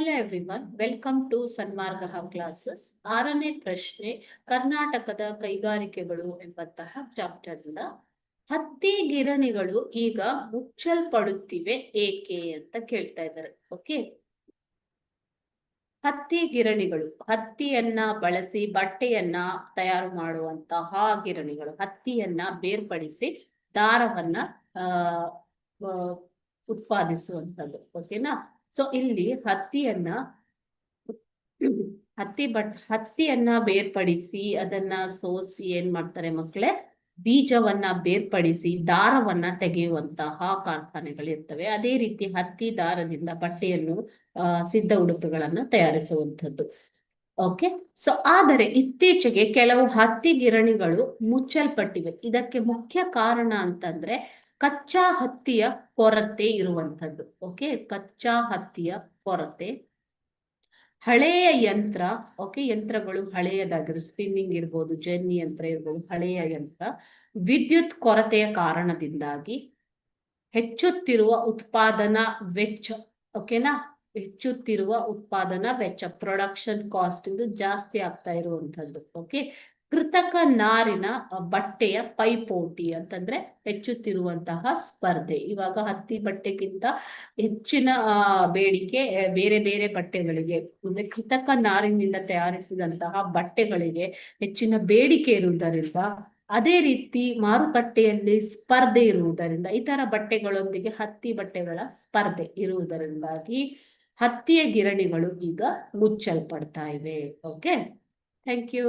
Hello everyone, welcome to Sanmarga classes. 6ನೇ ಪ್ರಶ್ನೆ, ಕರ್ನಾಟಕದ ಕೈಗಾರಿಕೆಗಳು ಎಂಬಂತಹ ಚಾಪ್ಟರ್ ಇಂದ ಹತ್ತಿ ಗಿರಣಿಗಳು ಈಗ ಮುಚ್ಚಲ್ಪಡುತ್ತಿವೆ ಏಕೆ ಅಂತ ಕೇಳ್ತಾ ಇದ್ದಾರೆ. ಓಕೆ, ಹತ್ತಿ ಗಿರಣಿಗಳು ಹತ್ತಿಯನ್ನ ಬಳಸಿ ಬಟ್ಟೆಯನ್ನ ತಯಾರು ಮಾಡುವಂತಹ ಗಿರಣಿಗಳು, ಹತ್ತಿಯನ್ನ ಬೇರ್ಪಡಿಸಿ ದಾರವನ್ನ ಆ ಉತ್ಪಾದಿಸುವಂಥದ್ದು. ಓಕೆನಾ? ಸೊ ಇಲ್ಲಿ ಹತ್ತಿಯನ್ನ ಬೇರ್ಪಡಿಸಿ ಅದನ್ನ ಸೋಸಿ ಏನ್ ಮಾಡ್ತಾರೆ ಮಕ್ಕಳೇ, ಬೀಜವನ್ನ ಬೇರ್ಪಡಿಸಿ ದಾರವನ್ನ ತೆಗೆಯುವಂತಹ ಕಾರ್ಖಾನೆಗಳಿರ್ತವೆ. ಅದೇ ರೀತಿ ಹತ್ತಿ ದಾರದಿಂದ ಬಟ್ಟೆಯನ್ನು ಸಿದ್ಧ ಉಡುಪುಗಳನ್ನ ತಯಾರಿಸುವಂಥದ್ದು. ಓಕೆ, ಸೊ ಆದರೆ ಇತ್ತೀಚೆಗೆ ಕೆಲವು ಹತ್ತಿ ಗಿರಣಿಗಳು ಮುಚ್ಚಲ್ಪಟ್ಟಿವೆ. ಇದಕ್ಕೆ ಮುಖ್ಯ ಕಾರಣ ಅಂತಂದ್ರೆ ಕಚ್ಚಾ ಹತ್ತಿಯ ಕೊರತೆ ಇರುವಂಥದ್ದು. ಓಕೆ, ಕಚ್ಚಾ ಹತ್ತಿಯ ಕೊರತೆ, ಹಳೆಯ ಯಂತ್ರ, ಓಕೆ, ಯಂತ್ರಗಳು ಹಳೆಯದಾಗಿರೋ ಸ್ಪಿನ್ನಿಂಗ್ ಇರ್ಬೋದು, ಜೆನ್ನಿ ಯಂತ್ರ ಇರ್ಬೋದು, ಹಳೆಯ ಯಂತ್ರ, ವಿದ್ಯುತ್ ಕೊರತೆಯ ಕಾರಣದಿಂದಾಗಿ ಹೆಚ್ಚುತ್ತಿರುವ ಉತ್ಪಾದನಾ ವೆಚ್ಚ. ಓಕೆನಾ, ಹೆಚ್ಚುತ್ತಿರುವ ಉತ್ಪಾದನಾ ವೆಚ್ಚ, ಪ್ರೊಡಕ್ಷನ್ ಕಾಸ್ಟ್ ಇದು ಜಾಸ್ತಿ ಆಗ್ತಾ ಇರುವಂತದ್ದು. ಓಕೆ, ಕೃತಕ ನಾರಿನ ಬಟ್ಟೆಯ ಪೈಪೋಟಿ ಅಂತಂದ್ರೆ ಹೆಚ್ಚುತ್ತಿರುವಂತಹ ಸ್ಪರ್ಧೆ. ಇವಾಗ ಹತ್ತಿ ಬಟ್ಟೆಗಿಂತ ಹೆಚ್ಚಿನ ಬೇಡಿಕೆ ಬೇರೆ ಬೇರೆ ಬಟ್ಟೆಗಳಿಗೆ, ಅಂದ್ರೆ ಕೃತಕ ನಾರಿನಿಂದ ತಯಾರಿಸಿದಂತಹ ಬಟ್ಟೆಗಳಿಗೆ ಹೆಚ್ಚಿನ ಬೇಡಿಕೆ ಇರುವುದರಿಂದ, ಅದೇ ರೀತಿ ಮಾರುಕಟ್ಟೆಯಲ್ಲಿ ಸ್ಪರ್ಧೆ ಇರುವುದರಿಂದ, ಇತರ ಬಟ್ಟೆಗಳೊಂದಿಗೆ ಹತ್ತಿ ಬಟ್ಟೆಗಳ ಸ್ಪರ್ಧೆ ಇರುವುದರಿಂದಾಗಿ ಹತ್ತಿಯ ಗಿರಣಿಗಳು ಈಗ ಮುಚ್ಚಲ್ಪಡ್ತಾ ಇವೆ. Okay, thank you.